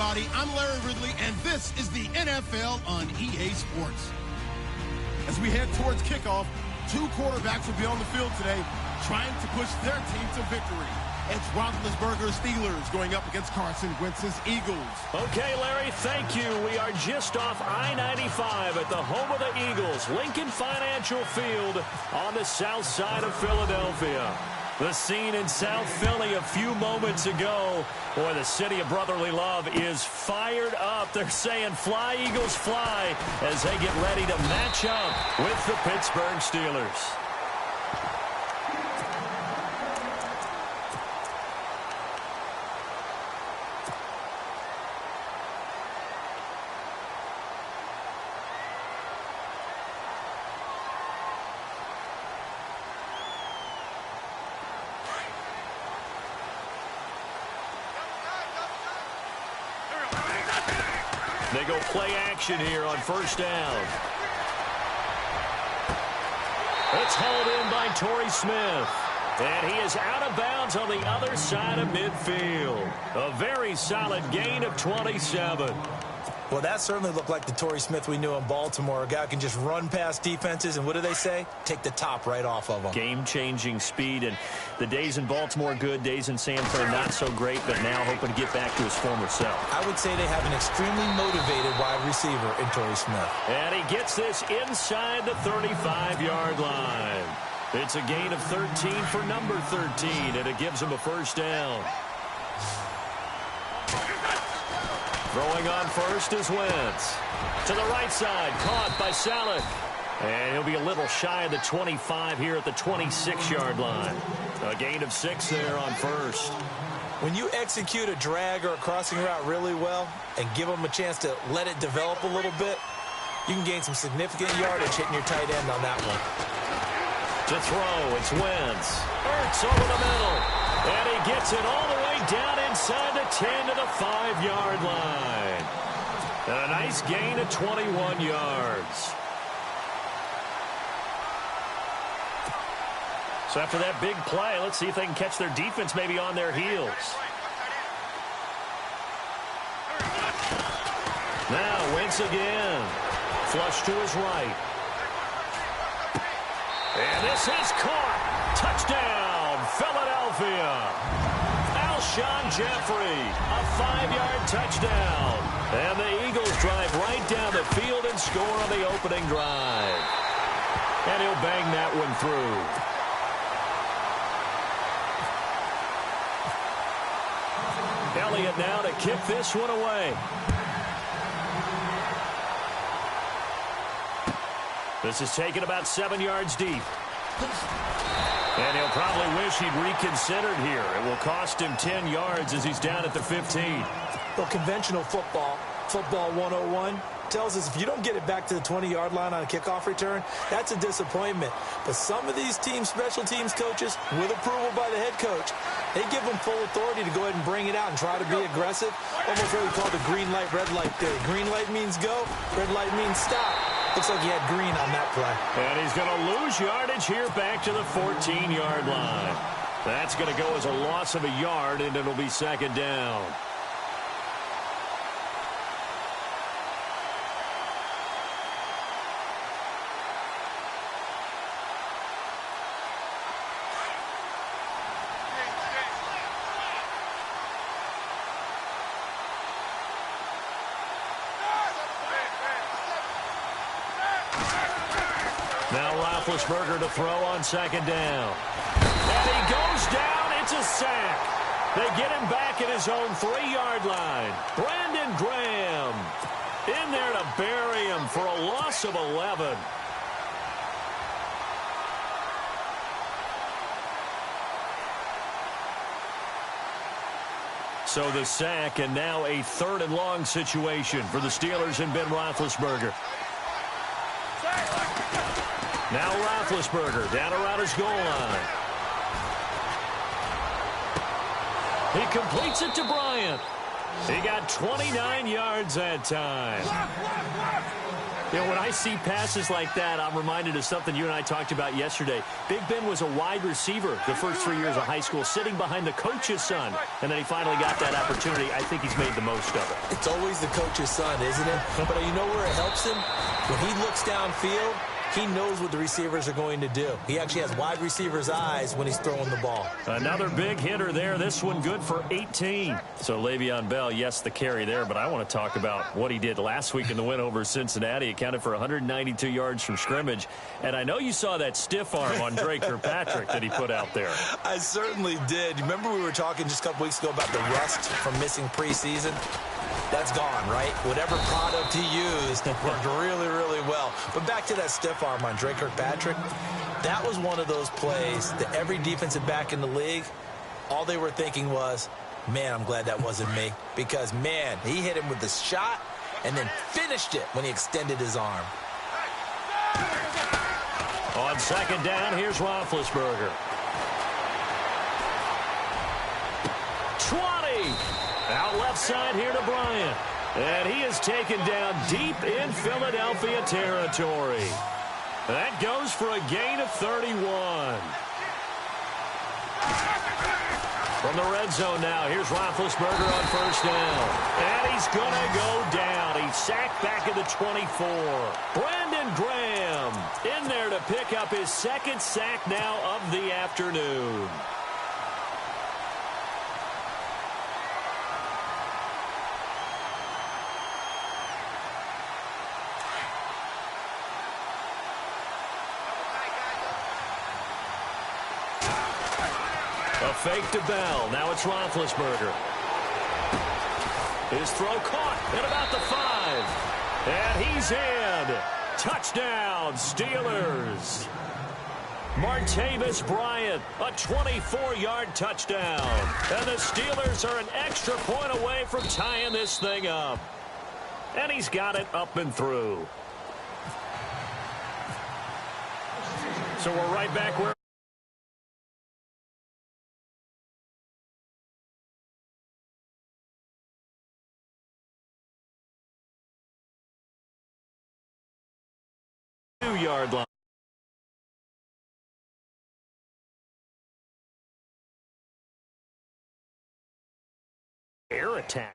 everybody. I'm Larry Ridley, and this is the NFL on EA Sports. As we head towards kickoff, two quarterbacks will be on the field today trying to push their team to victory. It's Roethlisberger's Steelers going up against Carson Wentz's Eagles. Okay, Larry, thank you. We are just off I-95 at the home of the Eagles, Lincoln Financial Field on the south side of Philadelphia. The scene in South Philly a few moments ago. Boy, the city of brotherly love is fired up. They're saying, fly, Eagles, fly, as they get ready to match up with the Pittsburgh Steelers. They go play action here on first down. It's hauled in by Torrey Smith. And he is out of bounds on the other side of midfield. A very solid gain of 27. Well, that certainly looked like the Torrey Smith we knew in Baltimore. A guy who can just run past defenses, and what do they say? Take the top right off of them. Game-changing speed, and the days in Baltimore good, days in San Fran not so great, but now hoping to get back to his former self. I would say they have an extremely motivated wide receiver in Torrey Smith. And he gets this inside the 35-yard line. It's a gain of 13 for number 13, and it gives him a first down. Throwing on first is Wentz. To the right side, caught by Saleh. And he'll be a little shy of the 25 here at the 26-yard line. A gain of 6 there on first. When you execute a drag or a crossing route really well and give them a chance to let it develop a little bit, you can gain some significant yardage hitting your tight end on that one. To throw, it's Wentz. Ertz over the middle. And he gets it all the way down inside the 10 to the 5-yard line. And a nice gain of 21 yards. So after that big play, let's see if they can catch their defense maybe on their heels. Now Wentz again. Flush to his right. And this is caught. Touchdown, Philadelphia. Alshon Jeffrey, a 5-yard touchdown. And the Eagles drive right down the field and score on the opening drive. And he'll bang that one through. Elliott now to kick this one away. This is taken about 7 yards deep. And he'll probably wish he'd reconsidered here. It will cost him 10 yards as he's down at the 15. Well, conventional football 101, tells us if you don't get it back to the 20-yard line on a kickoff return, that's a disappointment. But some of these special teams coaches, with approval by the head coach, they give them full authority to go ahead and bring it out and try to be aggressive. Almost what we call the green light, red light theory. Green light means go, red light means stop. Looks like he had green on that play. And he's going to lose yardage here back to the 14-yard line. That's going to go as a loss of a yard, and it'll be second down. Now Roethlisberger to throw on second down. And he goes down. It's a sack. They get him back at his own 3-yard line. Brandon Graham in there to bury him for a loss of 11. So the sack, and now a 3rd and long situation for the Steelers and Ben Roethlisberger. Now Roethlisberger down around his goal line. He completes it to Bryant. He got 29 yards that time. You know, when I see passes like that, I'm reminded of something you and I talked about yesterday. Big Ben was a wide receiver the first 3 years of high school, sitting behind the coach's son, and then he finally got that opportunity. I think he's made the most of it. It's always the coach's son, isn't it? But you know where it helps him? When he looks downfield, he knows what the receivers are going to do. He actually has wide receivers' eyes when he's throwing the ball. Another big hitter there. This one good for 18. So Le'Veon Bell, yes, the carry there, but I want to talk about what he did last week in the win over Cincinnati. Accounted for 192 yards from scrimmage. And I know you saw that stiff arm on Dre Kirkpatrick that he put out there. I certainly did. Remember we were talking just a couple weeks ago about the rust from missing preseason? That's gone, right? Whatever product he used worked really, really well. But back to that stiff arm on Dre Kirkpatrick, that was one of those plays that every defensive back in the league, all they were thinking was, man, I'm glad that wasn't me. Because, man, he hit him with the shot and then finished it when he extended his arm. On second down, here's Roethlisberger. 20. Out left side here to Bryant. And he is taken down deep in Philadelphia territory. That goes for a gain of 31. From the red zone now, here's Roethlisberger on first down. And he's going to go down. He's sacked back at the 24. Brandon Graham in there to pick up his second sack now of the afternoon. A fake to Bell. Now it's Roethlisberger. His throw caught at about the 5. And he's in. Touchdown, Steelers. Martavis Bryant, a 24-yard touchdown. And the Steelers are an extra point away from tying this thing up. And he's got it up and through. So we're right back where... yard line. Air attack.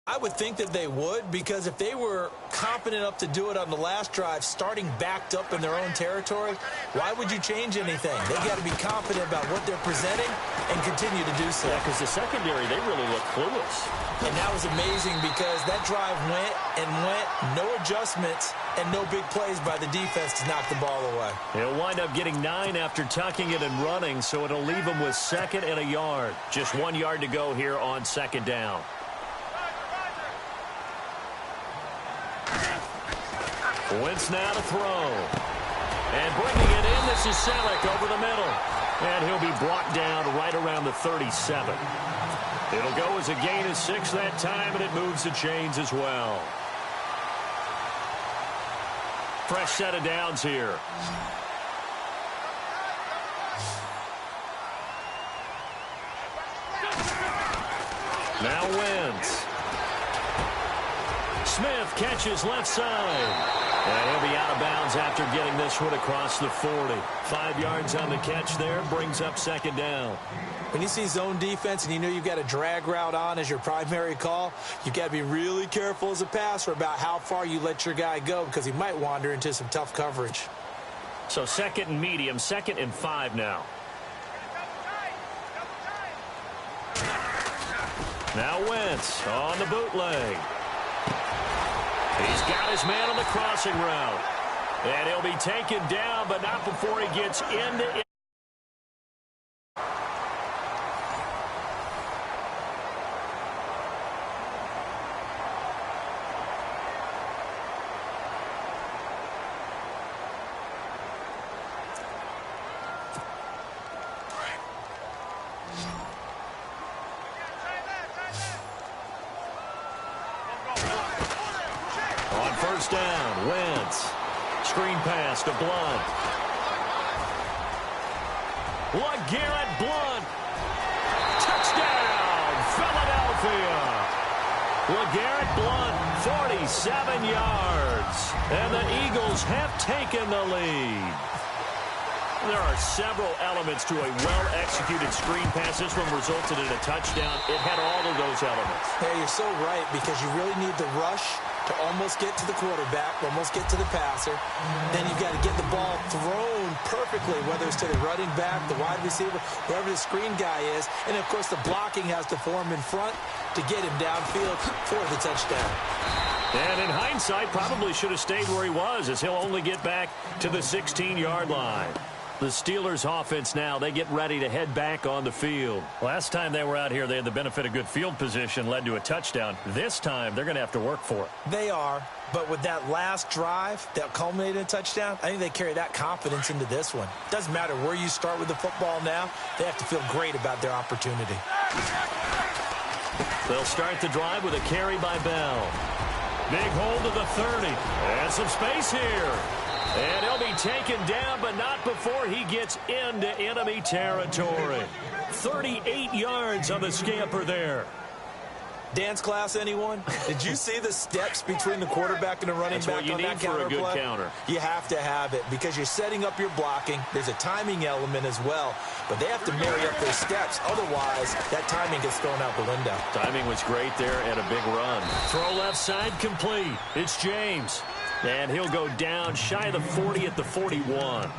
I would think that they would, because if they were confident enough to do it on the last drive, starting backed up in their own territory, why would you change anything? They've got to be confident about what they're presenting and continue to do so. Yeah, because the secondary, they really look clueless. And that was amazing because that drive went and went, no adjustments, and no big plays by the defense to knock the ball away. He'll wind up getting 9 after tucking it and running, so it'll leave him with 2nd and a yard. Just 1 yard to go here on second down. Wentz now to throw. And bringing it in, this is Selleck over the middle. And he'll be brought down right around the 37. It'll go as a gain of 6 that time, and it moves the chains as well. Fresh set of downs here. Now Wentz. Smith catches left side. And he'll be out of bounds after getting this one across the 40. 5 yards on the catch there, brings up second down. When you see zone defense and you know you've got a drag route on as your primary call, you've got to be really careful as a passer about how far you let your guy go, because he might wander into some tough coverage. So 2nd and medium, 2nd and 5 now. Now Wentz on the bootleg. He's got his man on the crossing route. And he'll be taken down, but not before he gets into it. First down, Wentz. Screen pass to Blunt. LeGarrette Blunt. Touchdown, Philadelphia. LeGarrette Blount, 47 yards. And the Eagles have taken the lead. There are several elements to a well-executed screen pass. This one resulted in a touchdown. It had all of those elements. Yeah, you're so right, because you really need the rush to almost get to the quarterback, almost get to the passer. Then you've got to get the ball thrown perfectly, whether it's to the running back, the wide receiver, whoever the screen guy is. And, of course, the blocking has to form in front to get him downfield for the touchdown. And in hindsight, probably should have stayed where he was, as he'll only get back to the 16-yard line. The Steelers offense now, they get ready to head back on the field. Last time they were out here, they had the benefit of good field position, led to a touchdown. This time, they're going to have to work for it. They are, but with that last drive that culminated in a touchdown, I think they carry that confidence into this one. Doesn't matter where you start with the football now, they have to feel great about their opportunity. They'll start the drive with a carry by Bell. Big hold of the 30. And some space here. And he'll be taken down, but not before he gets into enemy territory. 38 yards on the scamper there. Dance class, anyone? Did you see the steps between the quarterback and the running back on that counter play? That's what you need for a good counter. You have to have it, because you're setting up your blocking. There's a timing element as well, but they have to marry up their steps. Otherwise, that timing gets thrown out the window. Timing was great there and a big run. Throw left side complete. It's James. And he'll go down shy of the 40 at the 41.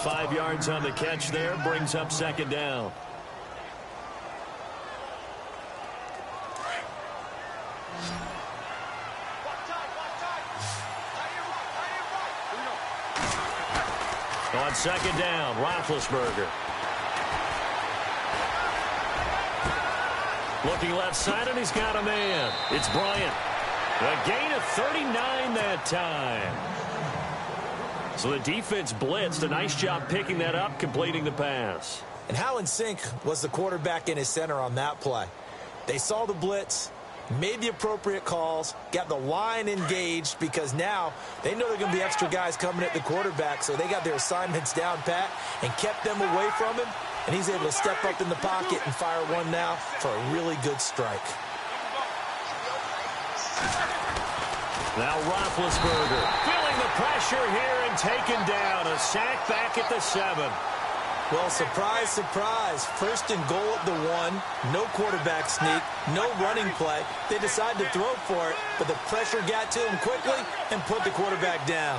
5 yards on the catch there, brings up second down. On second down, Roethlisberger. Looking left side, and he's got a man. It's Bryant. A gain of 39 that time. So the defense blitzed. A nice job picking that up, completing the pass. And how in sync was the quarterback and his center on that play? They saw the blitz, made the appropriate calls, got the line engaged, because now they know there are going to be extra guys coming at the quarterback, so they got their assignments down pat and kept them away from him, and he's able to step up in the pocket and fire one now for a really good strike. Now Roethlisberger feeling the pressure here and taken down. A sack back at the 7. Well, surprise, surprise. First and goal at the 1. No quarterback sneak. No running play. They decided to throw for it, but the pressure got to him quickly and put the quarterback down.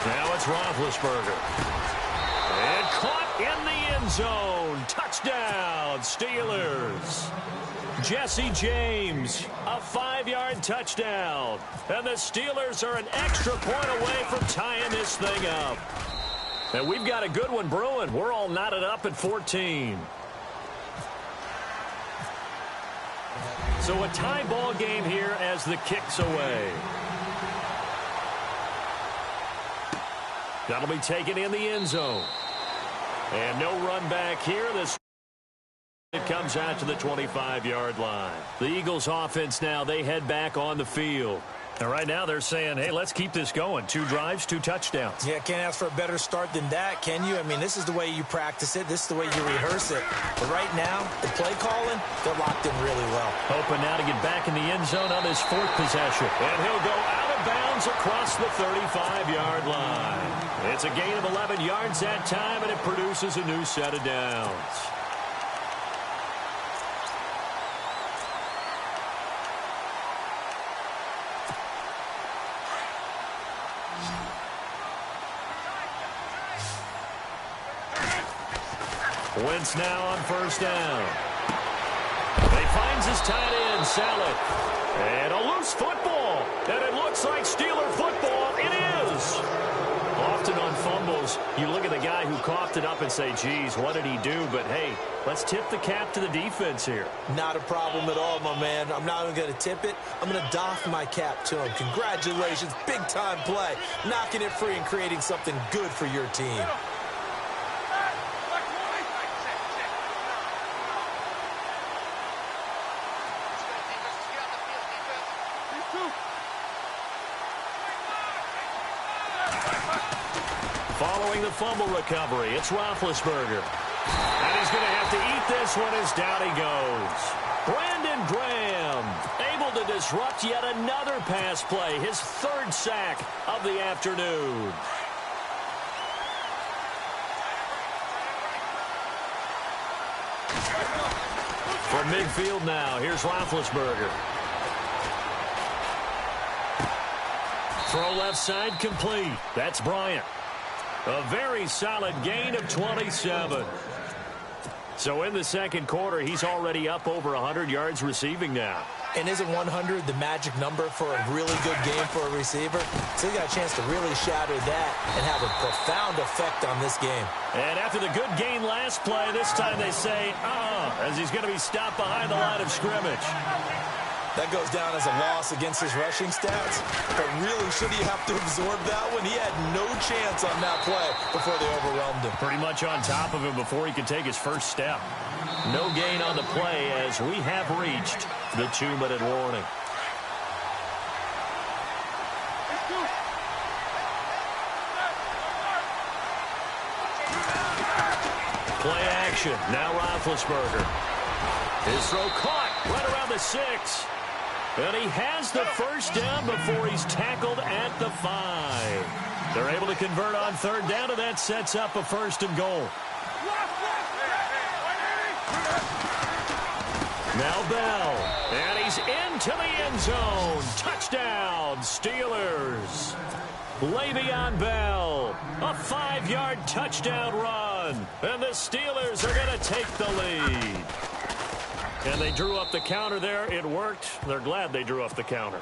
Now it's Roethlisberger. And caught in the end zone. Touchdown, Steelers. Jesse James, a 5-yard touchdown. And the Steelers are an extra point away from tying this thing up. And we've got a good one brewing. We're all knotted up at 14. So a tie ball game here as the kick's away. That'll be taken in the end zone. And no run back here. This it comes out to the 25-yard line. The Eagles offense now, they head back on the field. And right now they're saying, hey, let's keep this going. 2 drives, 2 touchdowns. Yeah, can't ask for a better start than that, can you? I mean, this is the way you practice it. This is the way you rehearse it. But right now, the play calling, they're locked in really well. Hoping now to get back in the end zone on this 4th possession. And he'll go out of bounds across the 35-yard line. It's a gain of 11 yards that time, and it produces a new set of downs. Wentz now on first down. He finds his tight end, Saleh. And a loose football. And it looks like Steeler football. It is. Often on fumbles, you look at the guy who coughed it up and say, geez, what did he do? But, hey, let's tip the cap to the defense here. Not a problem at all, my man. I'm not even going to tip it. I'm going to doff my cap to him. Congratulations. Big-time play. Knocking it free and creating something good for your team. Following the fumble recovery, it's Roethlisberger. And he's going to have to eat this one as down he goes. Brandon Graham able to disrupt yet another pass play, his third sack of the afternoon. From midfield now, here's Roethlisberger. Throw left side complete. That's Bryant. A very solid gain of 27. So in the second quarter, he's already up over 100 yards receiving now. And isn't 100 the magic number for a really good game for a receiver? So he got a chance to really shatter that and have a profound effect on this game. And after the good gain last play, this time they say, as he's going to be stopped behind the line of scrimmage. That goes down as a loss against his rushing stats. But really, should he have to absorb that one? He had no chance on that play before they overwhelmed him. Pretty much on top of him before he could take his first step. No gain on the play as we have reached the 2-minute warning. Play action. Now Roethlisberger. His throw caught right around the 6. And he has the first down before he's tackled at the 5. They're able to convert on third down, and that sets up a 1st and goal. Now Bell, and he's into the end zone. Touchdown, Steelers. Le'Veon Bell, a 5-yard touchdown run, and the Steelers are going to take the lead. And they drew up the counter there. It worked. They're glad they drew up the counter.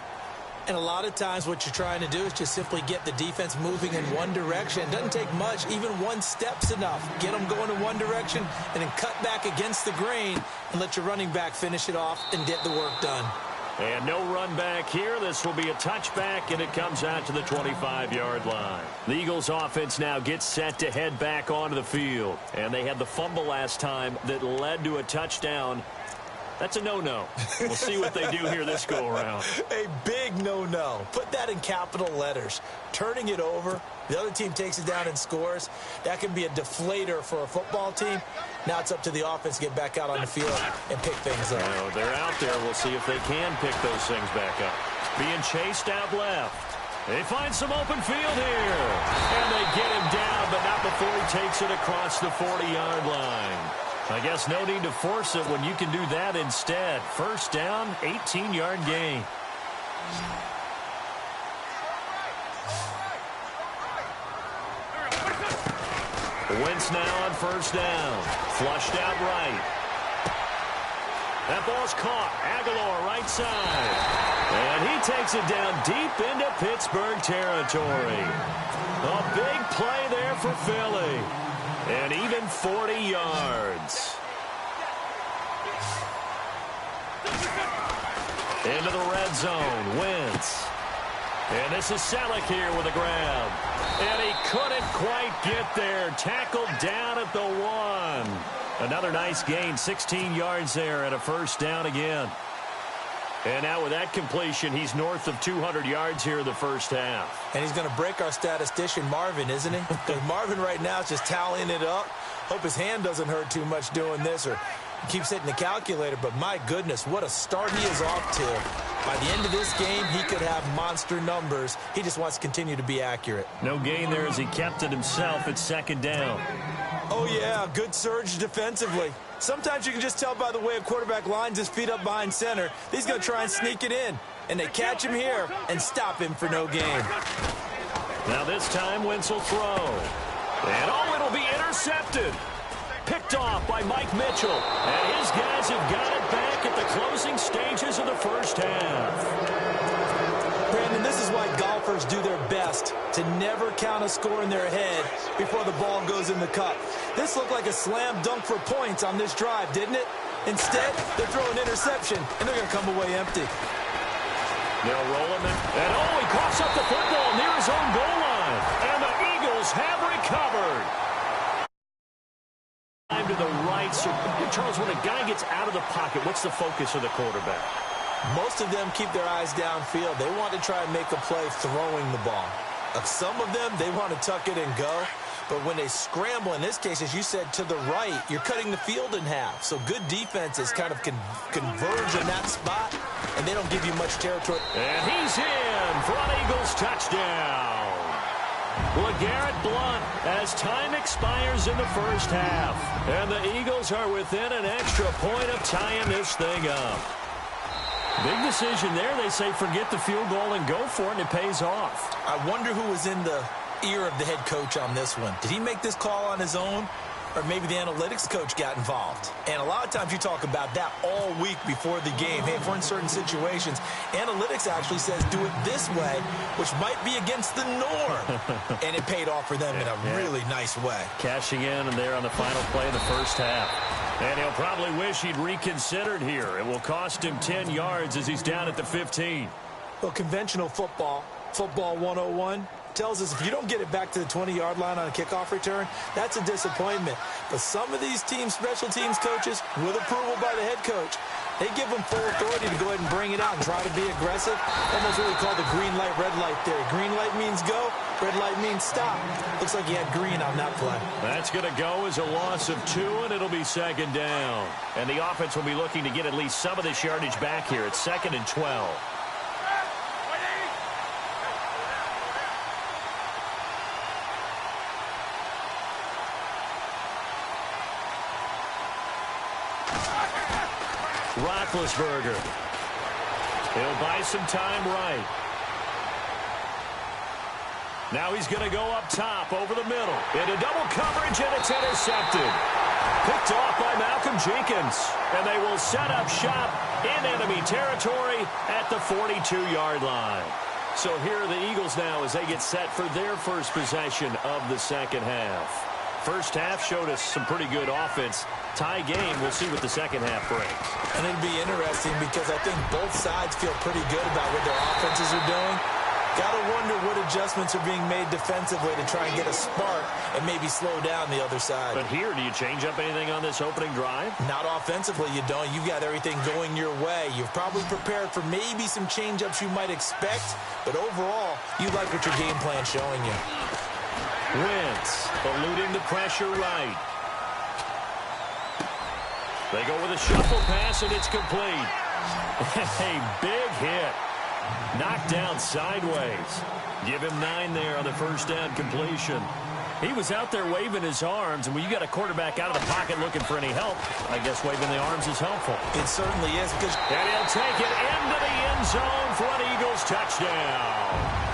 And a lot of times what you're trying to do is just simply get the defense moving in one direction. It doesn't take much. Even one step's enough. Get them going in one direction and then cut back against the grain and let your running back finish it off and get the work done. And no run back here. This will be a touchback, and it comes out to the 25-yard line. The Eagles offense now gets set to head back onto the field. And they had the fumble last time that led to a touchdown. That's a no-no. We'll see what they do here this go-around. A big no-no. Put that in capital letters. Turning it over, the other team takes it down and scores. That can be a deflator for a football team. Now it's up to the offense to get back out on the field and pick things up. Well, they're out there. We'll see if they can pick those things back up. Being chased out left. They find some open field here. And they get him down, but not before he takes it across the 40-yard line. I guess no need to force it when you can do that instead. First down, 18-yard gain. Wentz now on first down. Flushed out right. That ball's caught. Aguilar right side. And he takes it down deep into Pittsburgh territory. A big play there for Philly. And even 40 yards. Into the red zone. Wentz. And this is Selleck here with a grab. And he couldn't quite get there. Tackled down at the 1. Another nice gain. 16 yards there and a first down again. And now with that completion, he's north of 200 yards here in the first half. And he's going to break our statistician, Marvin, isn't he? Because Marvin right now is just tallying it up. Hope his hand doesn't hurt too much doing this or keeps hitting the calculator. But my goodness, what a start he is off to. By the end of this game, he could have monster numbers. He just wants to continue to be accurate. No gain there as he kept it himself at second down. Oh, yeah, good surge defensively. Sometimes you can just tell by the way a quarterback lines his feet up behind center. He's going to try and sneak it in. And they catch him here and stop him for no gain. Now this time, Wentz will throw. And it'll be intercepted. Picked off by Mike Mitchell. And his guys have got it back at the closing stages of the first half. Brandon, this is why golfers do their best to never count a score in their head before the ball goes in the cup. This looked like a slam dunk for points on this drive, didn't it? Instead, they throw an interception, and they're going to come away empty. They'll roll him in. And he coughs up the football near his own goal line. And the Eagles have recovered. Time to the right. So, Charles, when a guy gets out of the pocket, what's the focus of the quarterback? Most of them keep their eyes downfield. They want to try and make a play throwing the ball. Some of them, they want to tuck it and go. But when they scramble, in this case, as you said, to the right, you're cutting the field in half. So good defenses kind of converge in that spot, and they don't give you much territory. And he's in for an Eagles touchdown. LeGarrette Blount as time expires in the first half. And the Eagles are within an extra point of tying this thing up. Big decision there. They say forget the field goal and go for it, and it pays off. I wonder who was in the ear of the head coach on this one. Did he make this call on his own? Or maybe the analytics coach got involved. And a lot of times you talk about that all week before the game. Hey, if we're in certain situations, analytics actually says do it this way, which might be against the norm. And it paid off for them in a really nice way. Cashing in and there on the final play of the first half. And he'll probably wish he'd reconsidered here. It will cost him 10 yards as he's down at the 15. Well, conventional football 101, tells us if you don't get it back to the 20-yard line on a kickoff return, that's a disappointment. But some of these teams, special teams coaches, with approval by the head coach, they give them full authority to go ahead and bring it out and try to be aggressive. Almost what we call the green light, red light theory. Green light means go, red light means stop. Looks like he had green on that play. That's going to go as a loss of 2, and it'll be second down. And the offense will be looking to get at least some of this yardage back here. It's 2nd and 12. Roethlisberger. He'll buy some time right. Now he's going to go up top over the middle. Into double coverage, and it's intercepted. Picked off by Malcolm Jenkins. And they will set up shop in enemy territory at the 42-yard line. So here are the Eagles now as they get set for their first possession of the second half. First half showed us some pretty good offense. Tie game, we'll see what the second half brings. And it'll be interesting because I think both sides feel pretty good about what their offenses are doing. Got to wonder what adjustments are being made defensively to try and get a spark and maybe slow down the other side. But here, do you change up anything on this opening drive? Not offensively, you don't. You've got everything going your way. You've probably prepared for maybe some change-ups you might expect, but overall, you like what your game plan's showing you. Wentz eluding the pressure right. They go with a shuffle pass, and it's complete. A big hit. Knocked down sideways. Give him 9 there on the first down completion. He was out there waving his arms, and when you got a quarterback out of the pocket looking for any help, I guess waving the arms is helpful. It certainly is. And he'll take it into the end zone for an Eagles touchdown.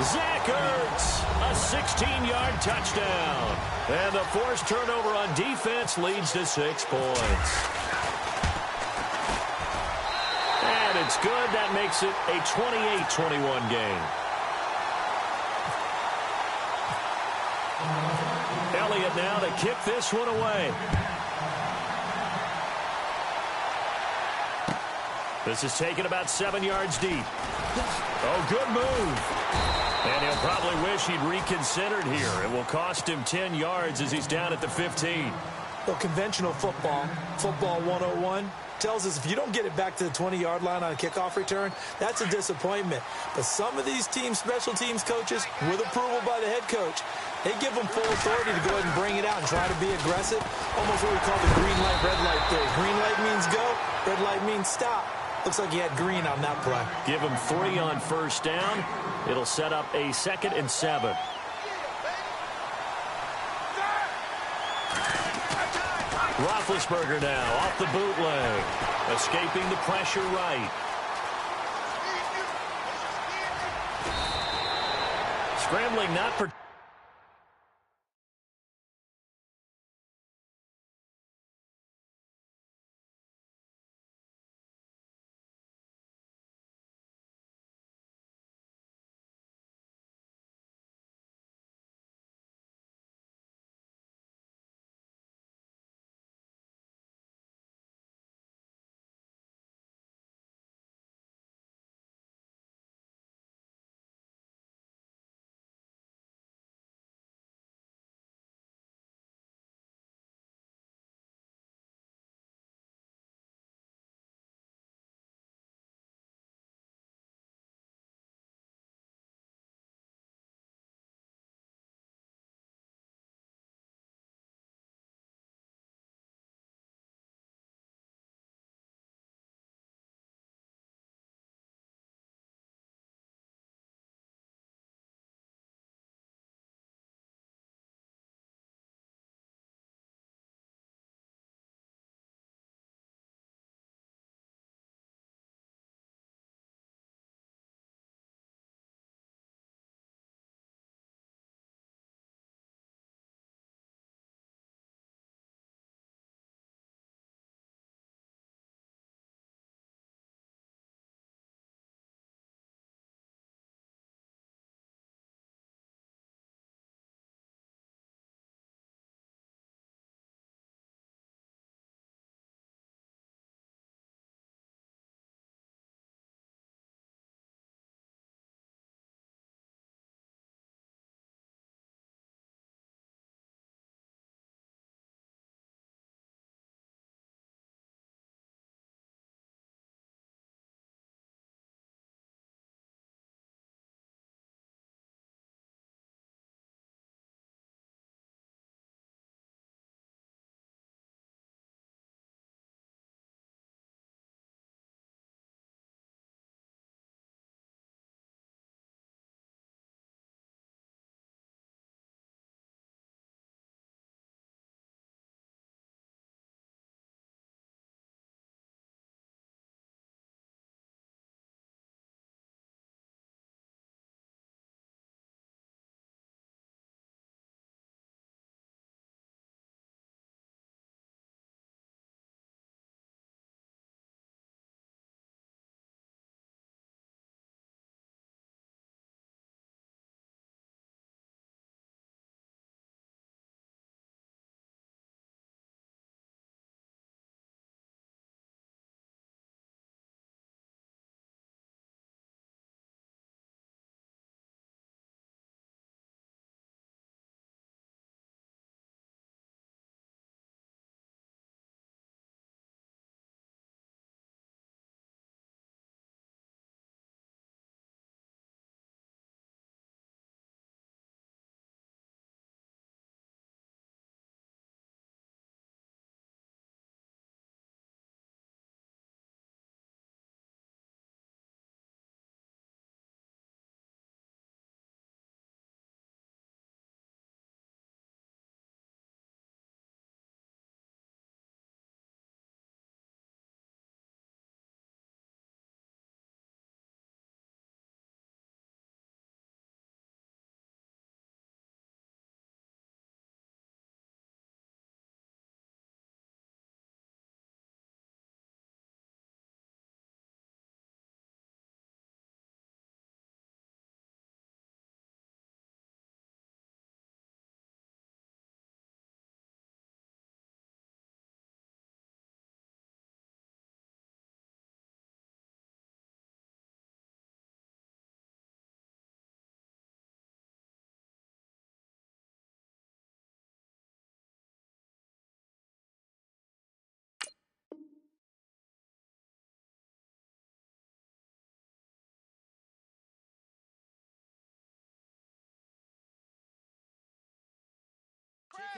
Zach Ertz, a 16-yard touchdown. And the forced turnover on defense leads to 6 points. And it's good. That makes it a 28-21 game. Elliott now to kick this one away. This is taken about 7 yards deep. Oh, good move. And he'll probably wish he'd reconsidered here. It will cost him 10 yards as he's down at the 15. Well, conventional football 101, tells us if you don't get it back to the 20-yard line on a kickoff return, that's a disappointment. But some of these teams, special teams coaches, with approval by the head coach, they give them full authority to go ahead and bring it out and try to be aggressive. Almost what we call the green light, red light theory. Green light means go, red light means stop. Looks like he had green on that play. Give him 3 on first down. It'll set up a 2nd and 7. Roethlisberger now off the bootleg. Escaping the pressure right. Scrambling not for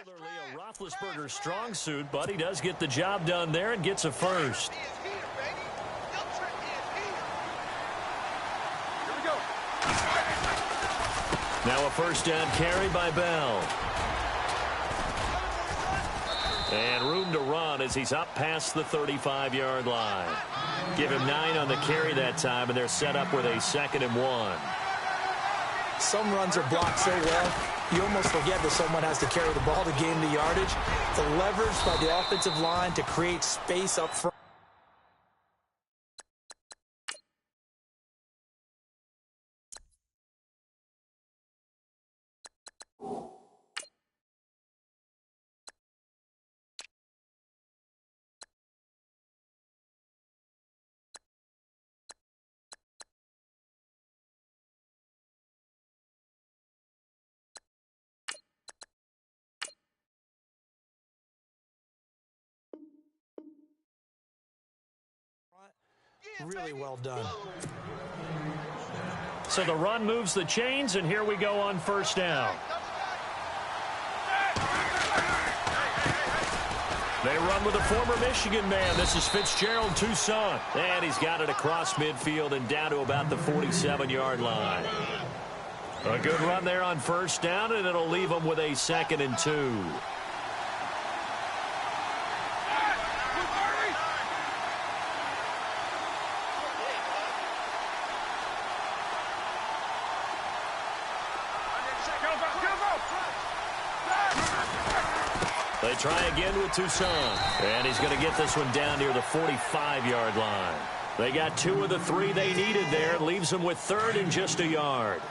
particularly a Roethlisberger strong suit, but he does get the job done there and gets a first. Now a first down carry by Bell. And room to run as he's up past the 35-yard line. Give him 9 on the carry that time, and they're set up with a 2nd and 1. Some runs are blocked so well, you almost forget that someone has to carry the ball to gain the yardage. The leverage by the offensive line to create space up front. Really well done. So the run moves the chains, and here we go on first down. They run with a former Michigan man. This is Fitzgerald Toussaint. And he's got it across midfield and down to about the 47-yard line. A good run there on first down, and it'll leave them with a 2nd and 2. They try again with Toussaint, and he's going to get this one down near the 45-yard line. They got 2 of the 3 they needed there. It leaves them with 3rd and just a yard.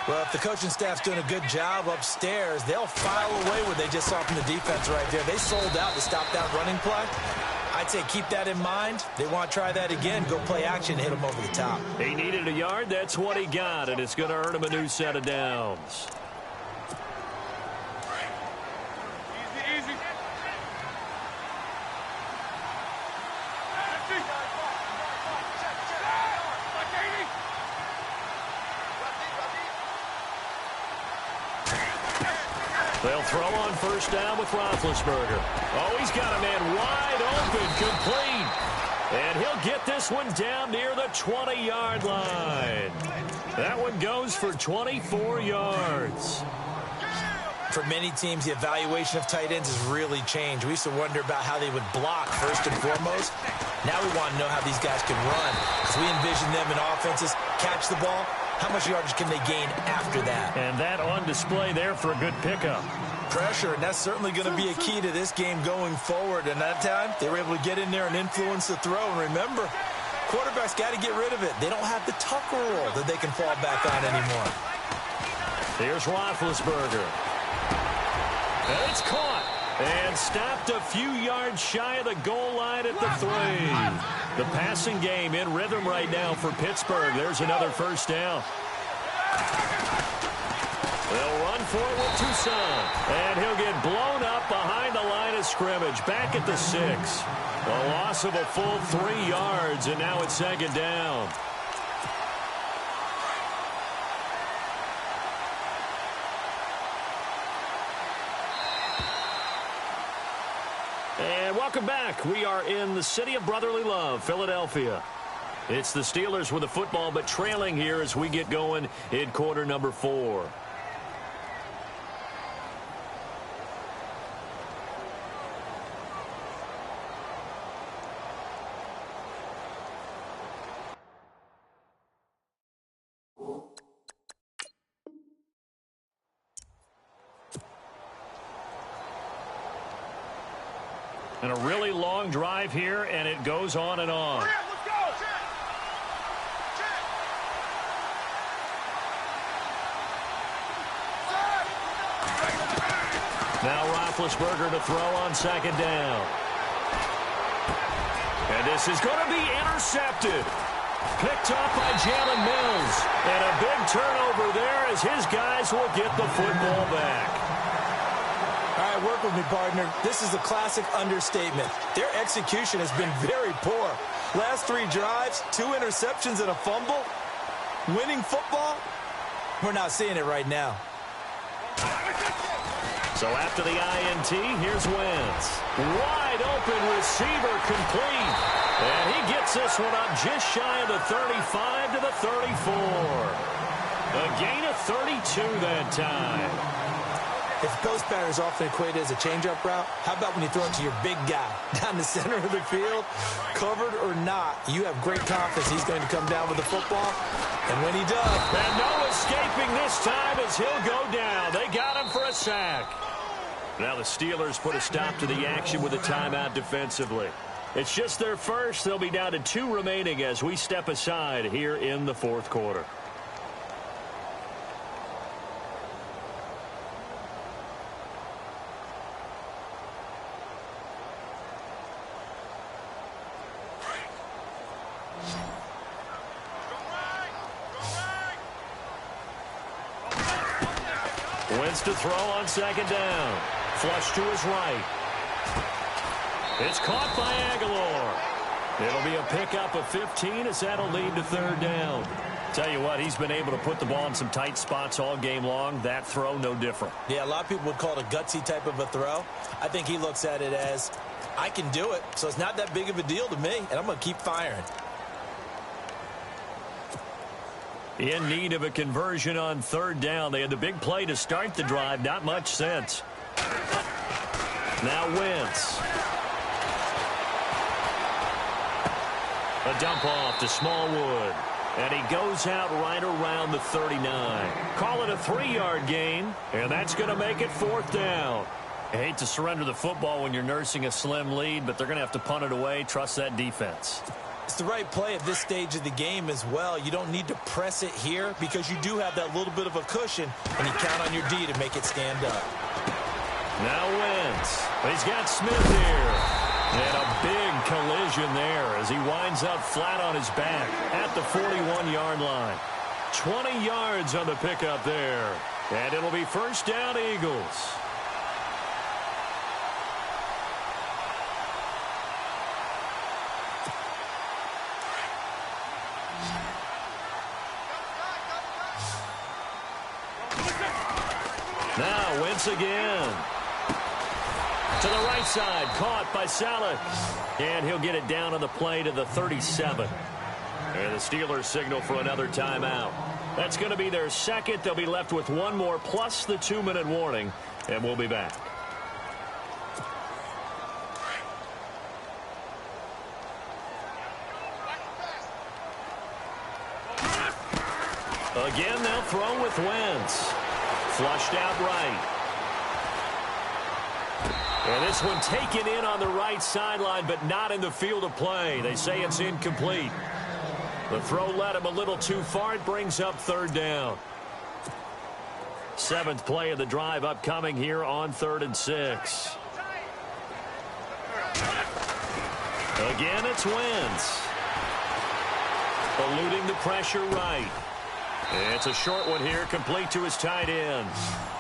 Well, if the coaching staff's doing a good job upstairs, they'll file away what they just saw from the defense right there. They sold out to stop that running play. I'd say keep that in mind. They want to try that again, go play action, hit them over the top. He needed a yard. That's what he got, and it's going to earn him a new set of downs. They'll throw on first down with Roethlisberger. Oh, he's got a man wide open, complete. And he'll get this one down near the 20-yard line. That one goes for 24 yards. For many teams, the evaluation of tight ends has really changed. We used to wonder about how they would block first and foremost. Now we want to know how these guys can run. Because we envision them in offenses, catch the ball. How much yardage can they gain after that? And that on display there for a good pickup. Pressure, and that's certainly going to be a key to this game going forward. And that time, they were able to get in there and influence the throw. And remember, quarterbacks got to get rid of it. They don't have the Tucker rule that they can fall back on anymore. Here's Roethlisberger. And it's caught. And stopped a few yards shy of the goal line at the 3. The passing game in rhythm right now for Pittsburgh. There's another first down. They'll run for it with Toussaint. And he'll get blown up behind the line of scrimmage. Back at the 6. A loss of a full 3 yards, and now it's 2nd down. And welcome back. We are in the city of brotherly love, Philadelphia. It's the Steelers with the football, but trailing here as we get going in quarter number 4. And a really long drive here, and it goes on and on. Now Roethlisberger to throw on 2nd down. And this is going to be intercepted. Picked off by Jalen Mills. And a big turnover there as his guys will get the football back. All right, work with me, partner. This is a classic understatement. Their execution has been very poor. Last 3 drives, 2 interceptions and a fumble. Winning football? We're not seeing it right now. So after the INT, here's Wentz. Wide open receiver complete. And he gets this one up just shy of the 35 to the 34. A gain of 32 that time. If ghost pattern is often equated as a change-up route, how about when you throw it to your big guy down the center of the field? Covered or not, you have great confidence he's going to come down with the football. And when he does... And no escaping this time as he'll go down. They got him for a sack. Now the Steelers put a stop to the action with a timeout defensively. It's just their first. They'll be down to 2 remaining as we step aside here in the fourth quarter. Wentz to throw on second down. Flush to his right. It's caught by Aguilar. It'll be a pickup of 15 as that'll lead to third down. Tell you what, he's been able to put the ball in some tight spots all game long. That throw, no different. Yeah, a lot of people would call it a gutsy type of a throw. I think he looks at it as, I can do it, so it's not that big of a deal to me, and I'm going to keep firing. In need of a conversion on third down. They had the big play to start the drive. Not much sense. Now Wentz. A dump off to Smallwood. And he goes out right around the 39. Call it a 3-yard gain. And that's going to make it fourth down. I hate to surrender the football when you're nursing a slim lead, but they're going to have to punt it away. Trust that defense. It's the right play at this stage of the game as well. You don't need to press it here because you do have that little bit of a cushion, and you count on your D to make it stand up. Now Wentz. He's got Smith here. And a big collision there as he winds up flat on his back at the 41-yard line. 20 yards on the pickup there. And it'll be first down, Eagles. Now Wentz again. To the right side, caught by Saleh. And he'll get it down on the play to the 37. And the Steelers signal for another timeout. That's going to be their second. They'll be left with one more plus the 2-minute warning. And we'll be back. Again, they'll throw with Wentz. Flushed out right. And this one taken in on the right sideline, but not in the field of play. They say it's incomplete. The throw led him a little too far. It brings up third down. 7th play of the drive upcoming here on 3rd and 6. Again, it's Wentz. Eluding the pressure right. It's a short one here, complete to his tight end.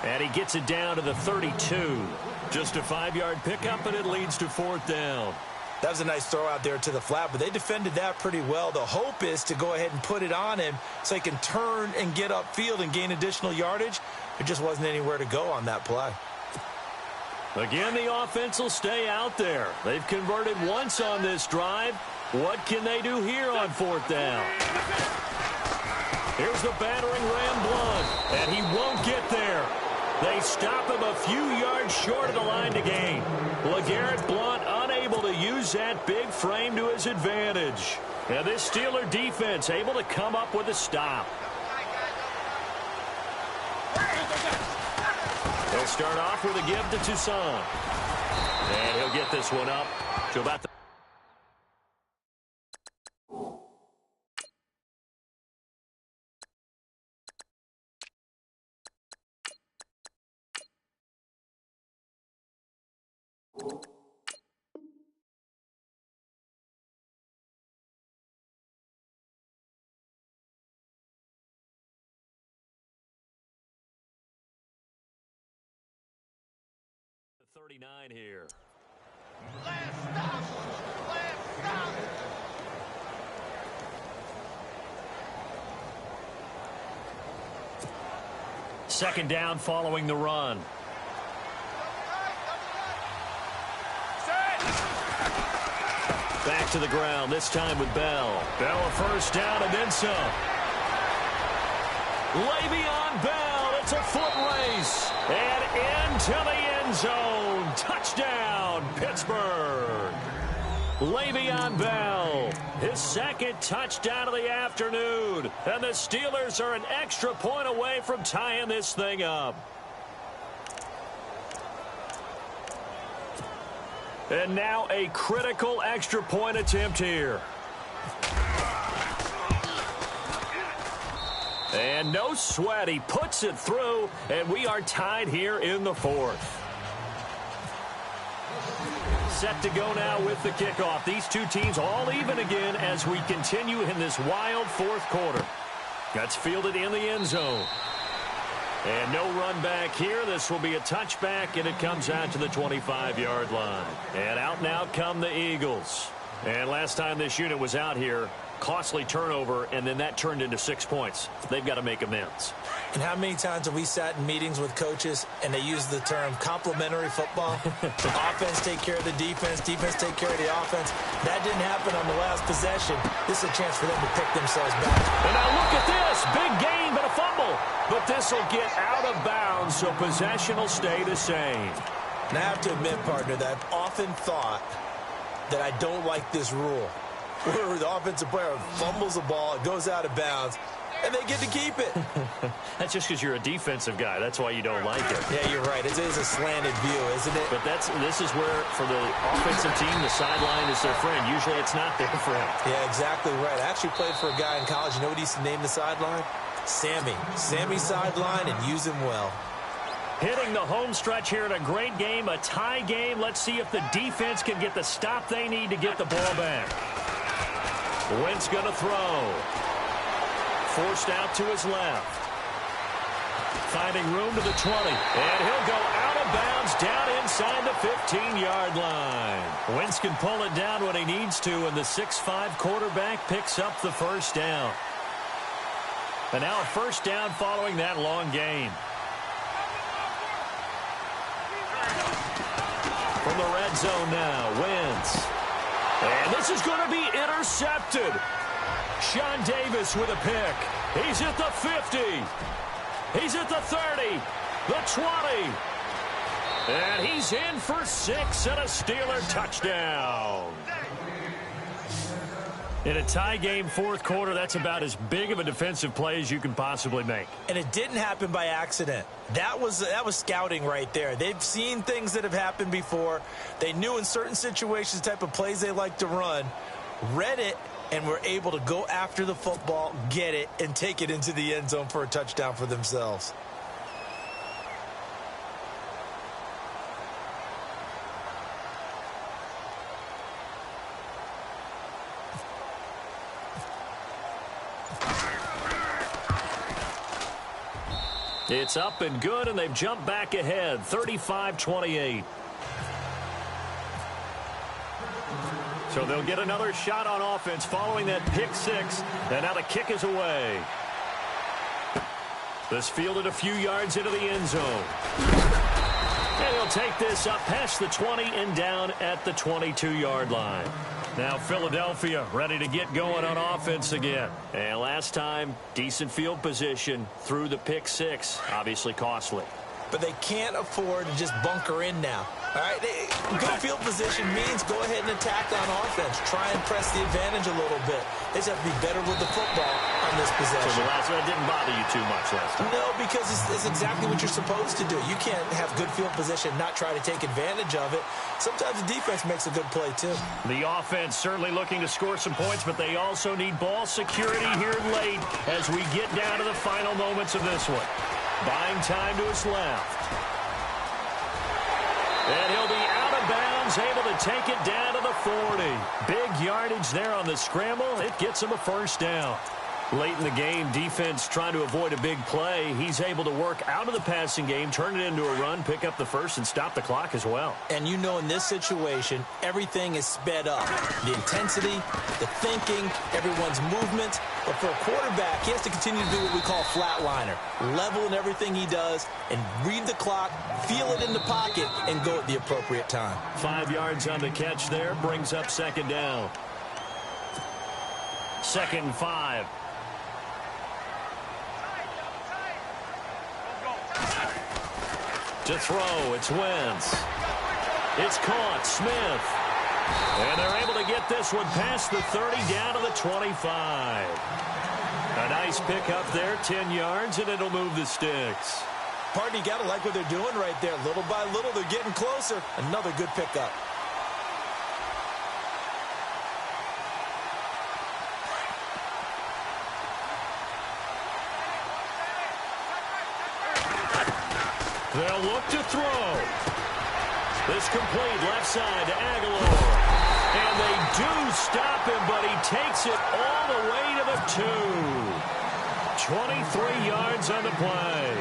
And he gets it down to the 32. Just a 5-yard pickup, and it leads to fourth down. That was a nice throw out there to the flat, but they defended that pretty well. The hope is to go ahead and put it on him so he can turn and get upfield and gain additional yardage. There just wasn't anywhere to go on that play. Again, the offense will stay out there. They've converted once on this drive. What can they do here on fourth down? Here's the battering ram Blunt, and he won't get there. They stop him a few yards short of the line to gain. LeGarrette Blunt unable to use that big frame to his advantage. And this Steeler defense able to come up with a stop. They'll start off with a give to Toussaint. And he'll get this one up to about the... The 39 here. Last stop. Second down following the run. Back to the ground, this time with Bell. Bell a first down and then some. Le'Veon Bell, it's a foot race. And into the end zone. Touchdown, Pittsburgh. Le'Veon Bell, his second touchdown of the afternoon. And the Steelers are an extra point away from tying this thing up. And now a critical extra point attempt here. And no sweat. He puts it through, and we are tied here in the fourth. Set to go now with the kickoff. These two teams all even again as we continue in this wild fourth quarter. That's fielded in the end zone. And no run back here. This will be a touchback, and it comes out to the 25-yard line. And out come the Eagles. And last time this unit was out here, costly turnover, and then that turned into 6 points. They've got to make amends. And how many times have we sat in meetings with coaches and they use the term complementary football? Offense take care of the defense, defense take care of the offense. That didn't happen on the last possession. This is a chance for them to pick themselves back. And now look at this. Big gain, but a fumble. But this will get out of bounds, so possession will stay the same. And I have to admit, partner, that I've often thought that I don't like this rule, where the offensive player fumbles the ball, it goes out of bounds, and they get to keep it. That's just because you're a defensive guy. That's why you don't like it. Yeah, you're right. It is a slanted view, isn't it? But this is where, for the offensive team, the sideline is their friend. Usually it's not their friend. Yeah, exactly right. I actually played for a guy in college. You know what he used to name the sideline? Sammy. Sammy sideline, and use him well. Hitting the home stretch here in a great game, a tie game. Let's see if the defense can get the stop they need to get the ball back. Wentz going to throw. Forced out to his left. Finding room to the 20. And he'll go out of bounds down inside the 15-yard line. Wentz can pull it down when he needs to, and the 6'5" quarterback picks up the first down. And now a first down following that long gain. From the red zone now, Wentz. And this is going to be intercepted. Sean Davis with a pick. He's at the 50. He's at the 30. The 20. And he's in for 6 and a Steeler touchdown. In a tie game fourth quarter, that's about as big of a defensive play as you can possibly make. And it didn't happen by accident. That was scouting right there. They've seen things that have happened before. They knew in certain situations the type of plays they like to run, read it, and were able to go after the football, get it, and take it into the end zone for a touchdown for themselves. It's up and good, and they've jumped back ahead, 35-28. So they'll get another shot on offense following that pick six, and now the kick is away. This fielded a few yards into the end zone. And he'll take this up past the 20 and down at the 22-yard line. Now Philadelphia ready to get going on offense again. And last time, decent field position through the pick six. Obviously costly. But they can't afford to just bunker in now. All right, good field position means go ahead and attack on offense. Try and press the advantage a little bit. They just have to be better with the football on this possession. So the last one didn't bother you too much last time? No, because it's exactly what you're supposed to do. You can't have good field position, not try to take advantage of it. Sometimes the defense makes a good play, too. The offense certainly looking to score some points, but they also need ball security here late as we get down to the final moments of this one. Buying time to his left. And he'll be out of bounds, able to take it down to the 40. Big yardage there on the scramble. It gets him a first down. Late in the game, defense trying to avoid a big play. He's able to work out of the passing game, turn it into a run, pick up the first, and stop the clock as well. And you know in this situation, everything is sped up. The intensity, the thinking, everyone's movement. But for a quarterback, he has to continue to do what we call flatliner. Level in everything he does and read the clock, feel it in the pocket, and go at the appropriate time. 5 yards on the catch there, brings up second down. 2nd and 5. To throw, it's Wentz. It's caught, Smith. And they're able to get this one past the 30, down to the 25. A nice pickup there, 10 yards, and it'll move the sticks. Partner, you got to like what they're doing right there. Little by little, they're getting closer. Another good pickup. They'll look to throw. This complete left side to Aguilar. And they do stop him, but he takes it all the way to the 2. 23 yards on the play.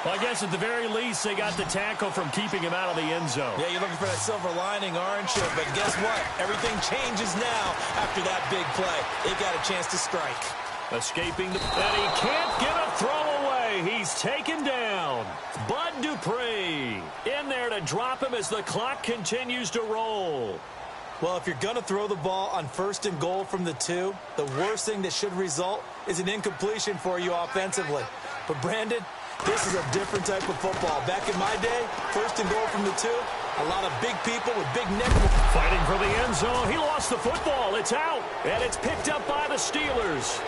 Well, I guess at the very least, they got the tackle from keeping him out of the end zone. Yeah, you're looking for that silver lining, aren't you? But guess what? Everything changes now after that big play. They got a chance to strike. Escaping, and he can't get a throw away. He's taken down. Bud Dupree in there to drop him as the clock continues to roll. Well, if you're going to throw the ball on 1st and goal from the 2, the worst thing that should result is an incompletion for you offensively. But, Brandon, this is a different type of football. Back in my day, 1st and goal from the 2, a lot of big people with big neck. Fighting for the end zone. He lost the football. It's out, and it's picked up by the Steelers.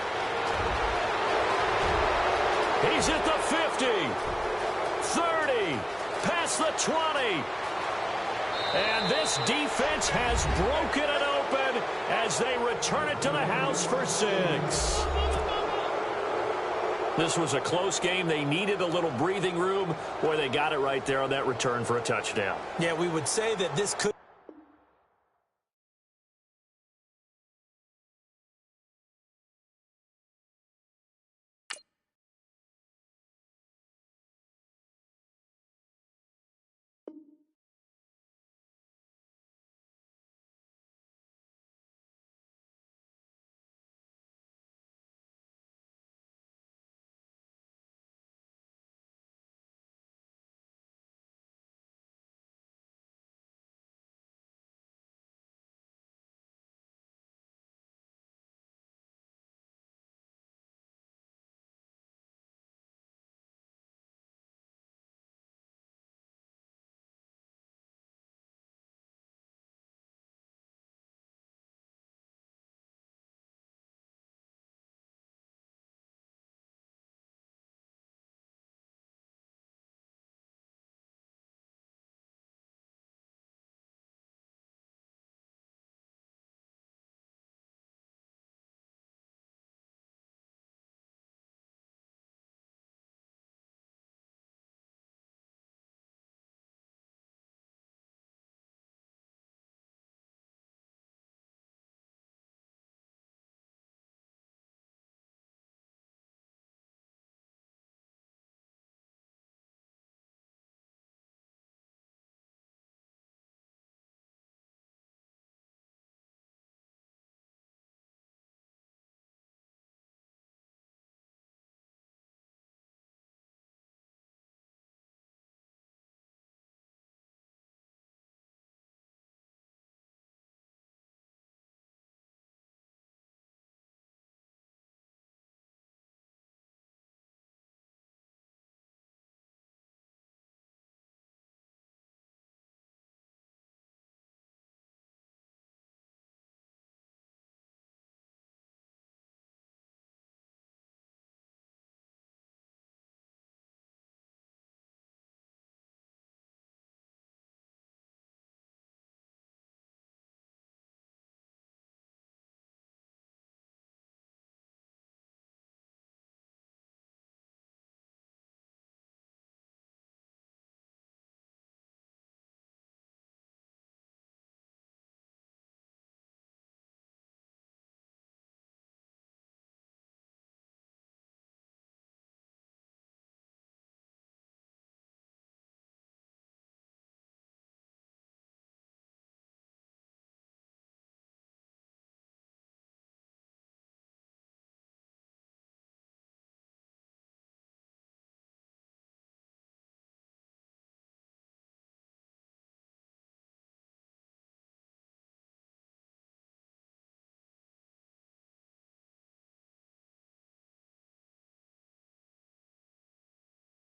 He's at the 50, 30, past the 20. And this defense has broken it open as they return it to the house for 6. This was a close game. They needed a little breathing room. Boy, they got it right there on that return for a touchdown. Yeah, we would say that this could